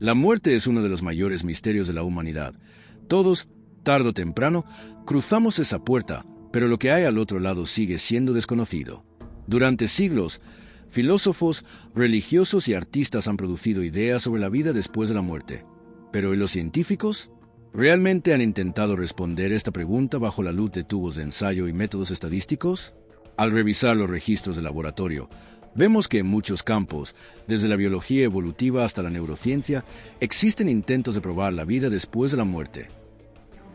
La muerte es uno de los mayores misterios de la humanidad. Todos, tarde o temprano, cruzamos esa puerta, pero lo que hay al otro lado sigue siendo desconocido. Durante siglos, filósofos, religiosos y artistas han producido ideas sobre la vida después de la muerte. ¿Pero ¿y los científicos? ¿Realmente han intentado responder esta pregunta bajo la luz de tubos de ensayo y métodos estadísticos? Al revisar los registros de laboratorio, vemos que en muchos campos, desde la biología evolutiva hasta la neurociencia, existen intentos de probar la vida después de la muerte.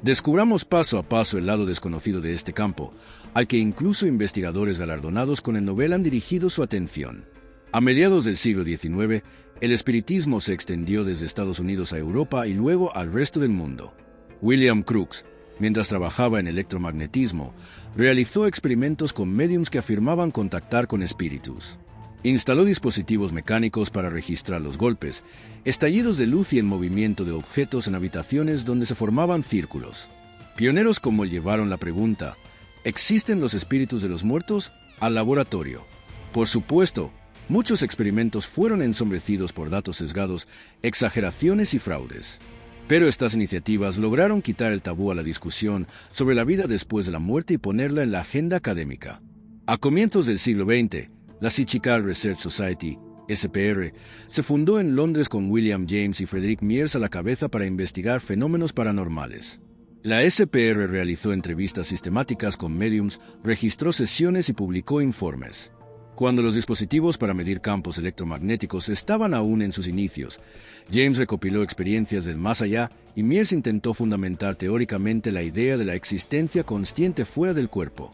Descubramos paso a paso el lado desconocido de este campo, al que incluso investigadores galardonados con el Nobel han dirigido su atención. A mediados del siglo XIX, el espiritismo se extendió desde Estados Unidos a Europa y luego al resto del mundo. William Crookes, mientras trabajaba en electromagnetismo, realizó experimentos con médiums que afirmaban contactar con espíritus. Instaló dispositivos mecánicos para registrar los golpes, estallidos de luz y el movimiento de objetos en habitaciones donde se formaban círculos. Pioneros como él llevaron la pregunta, ¿existen los espíritus de los muertos?, al laboratorio. Por supuesto, muchos experimentos fueron ensombrecidos por datos sesgados, exageraciones y fraudes. Pero estas iniciativas lograron quitar el tabú a la discusión sobre la vida después de la muerte y ponerla en la agenda académica. A comienzos del siglo XX, la Psychical Research Society, SPR, se fundó en Londres con William James y Frederick Mears a la cabeza para investigar fenómenos paranormales. La SPR realizó entrevistas sistemáticas con médiums, registró sesiones y publicó informes. Cuando los dispositivos para medir campos electromagnéticos estaban aún en sus inicios, James recopiló experiencias del más allá y Mears intentó fundamentar teóricamente la idea de la existencia consciente fuera del cuerpo.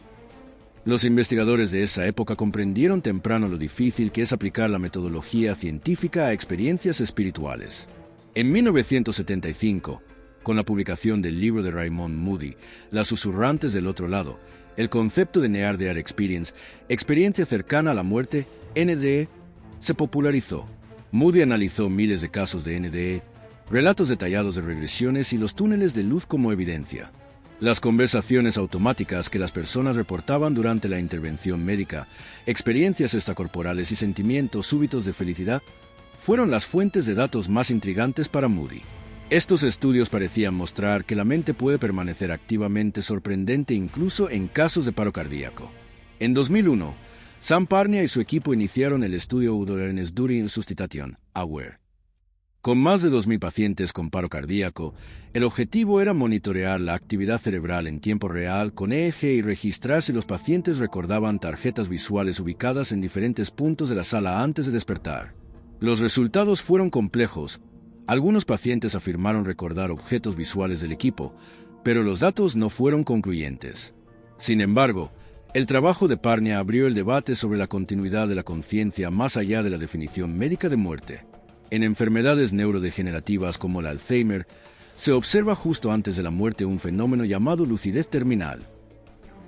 Los investigadores de esa época comprendieron temprano lo difícil que es aplicar la metodología científica a experiencias espirituales. En 1975, con la publicación del libro de Raymond Moody, Las susurrantes del otro lado, el concepto de Near Death Experience, experiencia cercana a la muerte, NDE, se popularizó. Moody analizó miles de casos de NDE, relatos detallados de regresiones y los túneles de luz como evidencia. Las conversaciones automáticas que las personas reportaban durante la intervención médica, experiencias extracorporales y sentimientos súbitos de felicidad, fueron las fuentes de datos más intrigantes para Moody. Estos estudios parecían mostrar que la mente puede permanecer activamente sorprendente incluso en casos de paro cardíaco. En 2001, Sam Parnia y su equipo iniciaron el estudio Awareness During Resuscitation, AWARE. Con más de 2.000 pacientes con paro cardíaco, el objetivo era monitorear la actividad cerebral en tiempo real con EEG y registrar si los pacientes recordaban tarjetas visuales ubicadas en diferentes puntos de la sala antes de despertar. Los resultados fueron complejos. Algunos pacientes afirmaron recordar objetos visuales del equipo, pero los datos no fueron concluyentes. Sin embargo, el trabajo de Parnia abrió el debate sobre la continuidad de la conciencia más allá de la definición médica de muerte. En enfermedades neurodegenerativas como el Alzheimer, se observa justo antes de la muerte un fenómeno llamado lucidez terminal.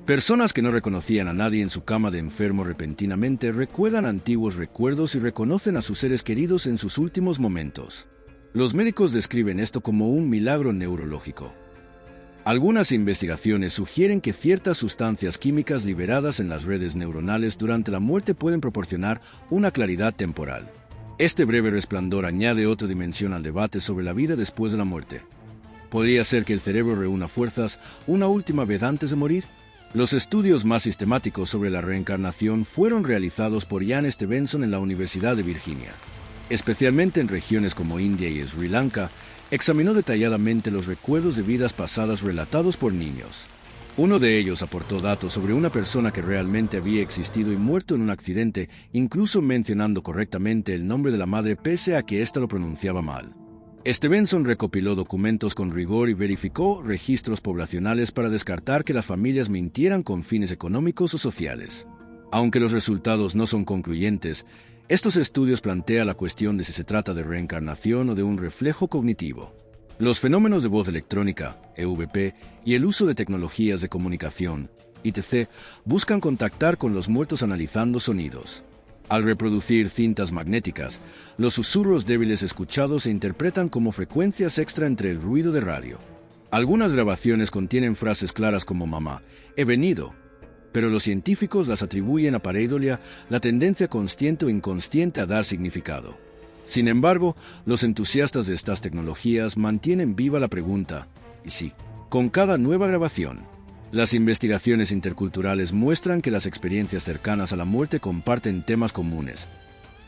Personas que no reconocían a nadie en su cama de enfermo repentinamente recuerdan antiguos recuerdos y reconocen a sus seres queridos en sus últimos momentos. Los médicos describen esto como un milagro neurológico. Algunas investigaciones sugieren que ciertas sustancias químicas liberadas en las redes neuronales durante la muerte pueden proporcionar una claridad temporal. Este breve resplandor añade otra dimensión al debate sobre la vida después de la muerte. ¿Podría ser que el cerebro reúna fuerzas una última vez antes de morir? Los estudios más sistemáticos sobre la reencarnación fueron realizados por Ian Stevenson en la Universidad de Virginia. Especialmente en regiones como India y Sri Lanka, examinó detalladamente los recuerdos de vidas pasadas relatados por niños. Uno de ellos aportó datos sobre una persona que realmente había existido y muerto en un accidente, incluso mencionando correctamente el nombre de la madre pese a que ésta lo pronunciaba mal. Stevenson recopiló documentos con rigor y verificó registros poblacionales para descartar que las familias mintieran con fines económicos o sociales. Aunque los resultados no son concluyentes, estos estudios plantean la cuestión de si se trata de reencarnación o de un reflejo cognitivo. Los fenómenos de voz electrónica, EVP, y el uso de tecnologías de comunicación, ITC, buscan contactar con los muertos analizando sonidos. Al reproducir cintas magnéticas, los susurros débiles escuchados se interpretan como frecuencias extra entre el ruido de radio. Algunas grabaciones contienen frases claras como «mamá, he venido», pero los científicos las atribuyen a pareidolia, la tendencia consciente o inconsciente a dar significado. Sin embargo, los entusiastas de estas tecnologías mantienen viva la pregunta, y sí, con cada nueva grabación. Las investigaciones interculturales muestran que las experiencias cercanas a la muerte comparten temas comunes: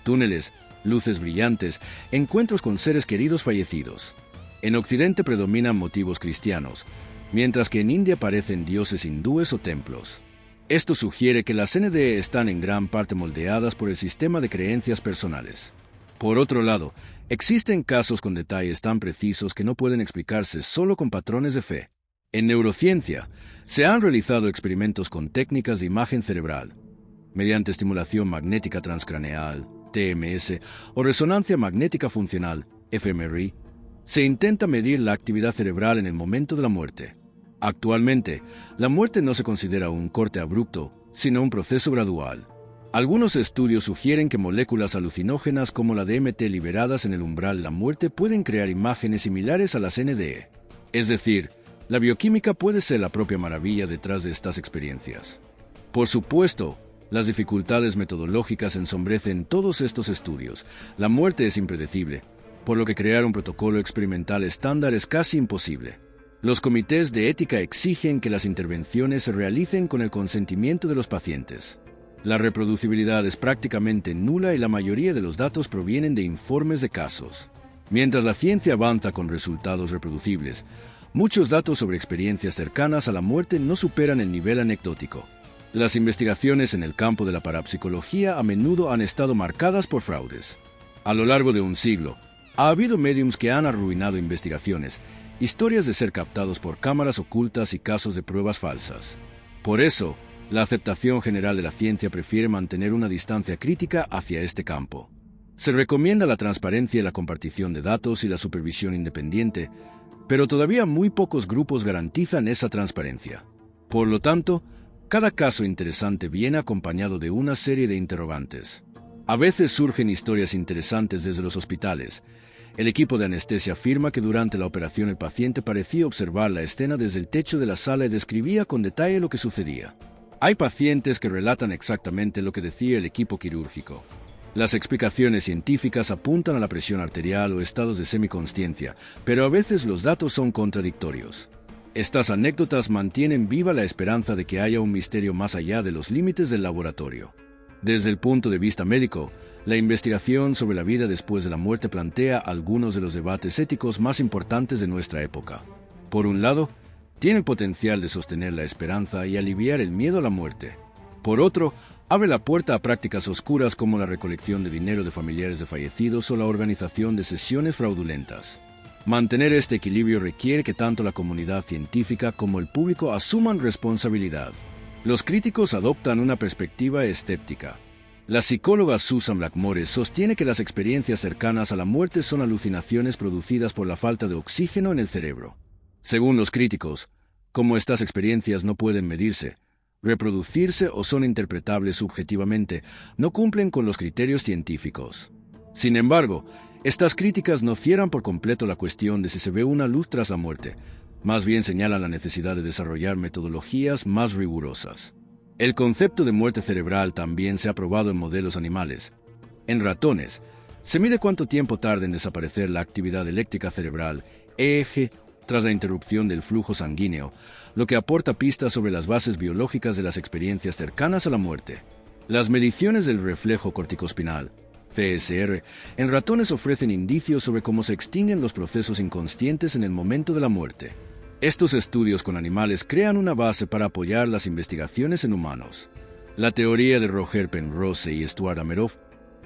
túneles, luces brillantes, encuentros con seres queridos fallecidos. En Occidente predominan motivos cristianos, mientras que en India aparecen dioses hindúes o templos. Esto sugiere que las NDE están en gran parte moldeadas por el sistema de creencias personales. Por otro lado, existen casos con detalles tan precisos que no pueden explicarse solo con patrones de fe. En neurociencia, se han realizado experimentos con técnicas de imagen cerebral, mediante estimulación magnética transcraneal, TMS, o resonancia magnética funcional, fMRI. Se intenta medir la actividad cerebral en el momento de la muerte. Actualmente, la muerte no se considera un corte abrupto, sino un proceso gradual. Algunos estudios sugieren que moléculas alucinógenas como la DMT liberadas en el umbral de la muerte pueden crear imágenes similares a las NDE. Es decir, la bioquímica puede ser la propia maravilla detrás de estas experiencias. Por supuesto, las dificultades metodológicas ensombrecen todos estos estudios. La muerte es impredecible, por lo que crear un protocolo experimental estándar es casi imposible. Los comités de ética exigen que las intervenciones se realicen con el consentimiento de los pacientes. La reproducibilidad es prácticamente nula y la mayoría de los datos provienen de informes de casos. Mientras la ciencia avanza con resultados reproducibles, muchos datos sobre experiencias cercanas a la muerte no superan el nivel anecdótico. Las investigaciones en el campo de la parapsicología a menudo han estado marcadas por fraudes. A lo largo de un siglo, ha habido médiums que han arruinado investigaciones, historias de ser captados por cámaras ocultas y casos de pruebas falsas. Por eso, la aceptación general de la ciencia prefiere mantener una distancia crítica hacia este campo. Se recomienda la transparencia y la compartición de datos y la supervisión independiente, pero todavía muy pocos grupos garantizan esa transparencia. Por lo tanto, cada caso interesante viene acompañado de una serie de interrogantes. A veces surgen historias interesantes desde los hospitales. El equipo de anestesia afirma que durante la operación el paciente parecía observar la escena desde el techo de la sala y describía con detalle lo que sucedía. Hay pacientes que relatan exactamente lo que decía el equipo quirúrgico. Las explicaciones científicas apuntan a la presión arterial o estados de semiconsciencia, pero a veces los datos son contradictorios. Estas anécdotas mantienen viva la esperanza de que haya un misterio más allá de los límites del laboratorio. Desde el punto de vista médico, la investigación sobre la vida después de la muerte plantea algunos de los debates éticos más importantes de nuestra época. Por un lado, tiene el potencial de sostener la esperanza y aliviar el miedo a la muerte. Por otro, abre la puerta a prácticas oscuras como la recolección de dinero de familiares de fallecidos o la organización de sesiones fraudulentas. Mantener este equilibrio requiere que tanto la comunidad científica como el público asuman responsabilidad. Los críticos adoptan una perspectiva escéptica. La psicóloga Susan Blackmore sostiene que las experiencias cercanas a la muerte son alucinaciones producidas por la falta de oxígeno en el cerebro. Según los críticos, como estas experiencias no pueden medirse, reproducirse o son interpretables subjetivamente, no cumplen con los criterios científicos. Sin embargo, estas críticas no cierran por completo la cuestión de si se ve una luz tras la muerte, más bien señalan la necesidad de desarrollar metodologías más rigurosas. El concepto de muerte cerebral también se ha probado en modelos animales. En ratones, se mide cuánto tiempo tarda en desaparecer la actividad eléctrica cerebral, EEG, tras la interrupción del flujo sanguíneo, lo que aporta pistas sobre las bases biológicas de las experiencias cercanas a la muerte. Las mediciones del reflejo corticospinal, CSR, en ratones ofrecen indicios sobre cómo se extinguen los procesos inconscientes en el momento de la muerte. Estos estudios con animales crean una base para apoyar las investigaciones en humanos. La teoría de Roger Penrose y Stuart Hameroff,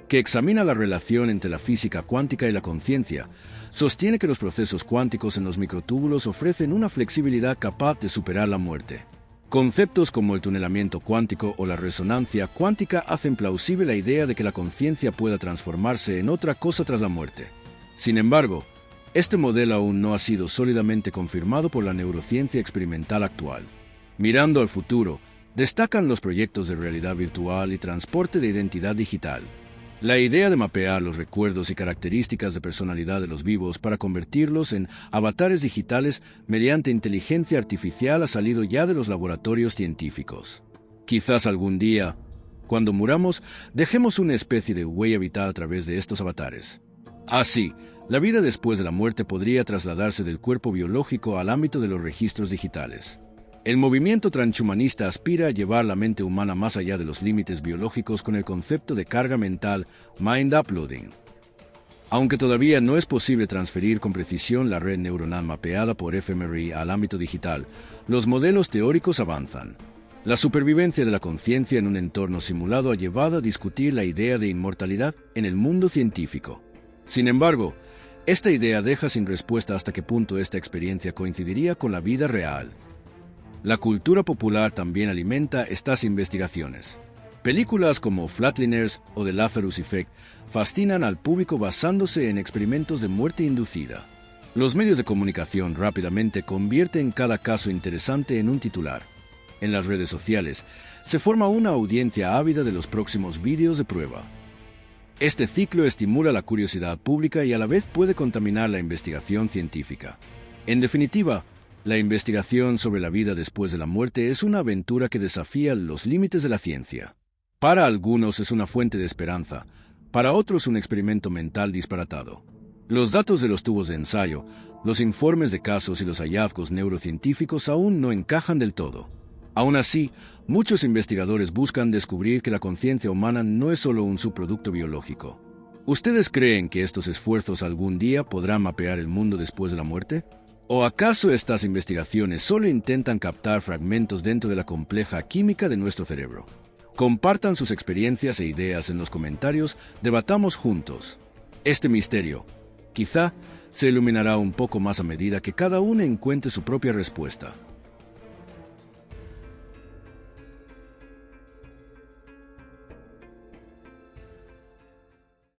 que examina la relación entre la física cuántica y la conciencia, sostiene que los procesos cuánticos en los microtúbulos ofrecen una flexibilidad capaz de superar la muerte. Conceptos como el tunelamiento cuántico o la resonancia cuántica hacen plausible la idea de que la conciencia pueda transformarse en otra cosa tras la muerte. Sin embargo, este modelo aún no ha sido sólidamente confirmado por la neurociencia experimental actual. Mirando al futuro, destacan los proyectos de realidad virtual y transporte de identidad digital. La idea de mapear los recuerdos y características de personalidad de los vivos para convertirlos en avatares digitales mediante inteligencia artificial ha salido ya de los laboratorios científicos. Quizás algún día, cuando muramos, dejemos una especie de huella vital a través de estos avatares. Así, la vida después de la muerte podría trasladarse del cuerpo biológico al ámbito de los registros digitales. El movimiento transhumanista aspira a llevar la mente humana más allá de los límites biológicos con el concepto de carga mental mind uploading. Aunque todavía no es posible transferir con precisión la red neuronal mapeada por fMRI al ámbito digital, los modelos teóricos avanzan. La supervivencia de la conciencia en un entorno simulado ha llevado a discutir la idea de inmortalidad en el mundo científico. Sin embargo, esta idea deja sin respuesta hasta qué punto esta experiencia coincidiría con la vida real. La cultura popular también alimenta estas investigaciones. Películas como Flatliners o The Lazarus Effect fascinan al público basándose en experimentos de muerte inducida. Los medios de comunicación rápidamente convierten cada caso interesante en un titular. En las redes sociales se forma una audiencia ávida de los próximos vídeos de prueba. Este ciclo estimula la curiosidad pública y a la vez puede contaminar la investigación científica. En definitiva, la investigación sobre la vida después de la muerte es una aventura que desafía los límites de la ciencia. Para algunos es una fuente de esperanza, para otros un experimento mental disparatado. Los datos de los tubos de ensayo, los informes de casos y los hallazgos neurocientíficos aún no encajan del todo. Aún así, muchos investigadores buscan descubrir que la conciencia humana no es solo un subproducto biológico. ¿Ustedes creen que estos esfuerzos algún día podrán mapear el mundo después de la muerte? ¿O acaso estas investigaciones solo intentan captar fragmentos dentro de la compleja química de nuestro cerebro? Compartan sus experiencias e ideas en los comentarios, debatamos juntos. Este misterio, quizá, se iluminará un poco más a medida que cada uno encuentre su propia respuesta.